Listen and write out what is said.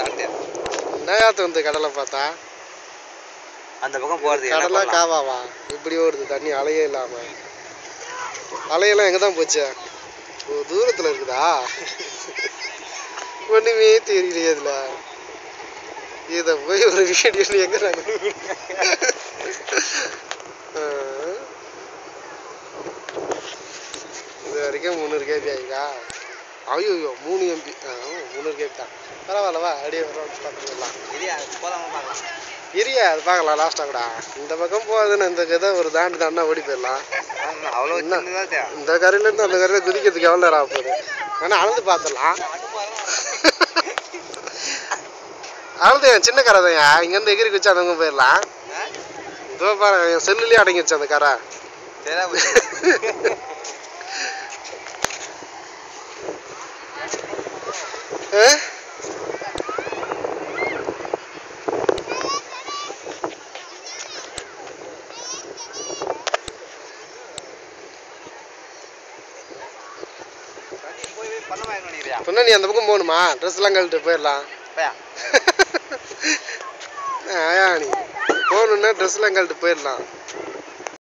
என்னையா தோணுது கடலை பார்த்தா? அந்த பக்கம் போகிறது கடலா காவாவா? இப்படி ஓடுது தண்ணி அலையே இல்லாம. அலையெல்லாம் எங்கே தான் போச்சு? ஓ, தூரத்தில் இருக்குதா? ஒன்றுமே தெரியலையே இதில். இதை போய் ஒரு வீடியோ எங்கே நாங்கள் இது வரைக்கும் 300 கேபி ஆகிக்கா. ஐயோ 3 எம்பி 300 கேபி தான். பரவாயில்லவா? அப்படியே பார்த்துக்கலாம். இரியா அது பார்க்கலாம் லாஸ்ட்டாக கூட. இந்த பக்கம் போகுதுன்னு இந்த கதை ஒரு தாண்டா ஓடி போயிடலாம். அவ்வளோ இந்த கரையிலேருந்து அந்த கரையில் குதிக்கிறதுக்கு எவ்வளோ நேரம் ஆக போகுது? ஆனால் அளந்து பார்த்துடலாம். அளந்து சின்ன கரை தான். இங்கேருந்து எகிரி குச்சி அந்த போயிடலாம். இதோ பாரு என் செல்லுலேயே அடங்கிடுச்சு அந்த கரை. சொன்ன நீ அந்த பக்கம் போகணுமா? ட்ரெஸ் எல்லாம் கழட்டு போயிடலாம். நீ போகணுன்னா ட்ரெஸ் எல்லாம் கழட்டு போயிடலாம்.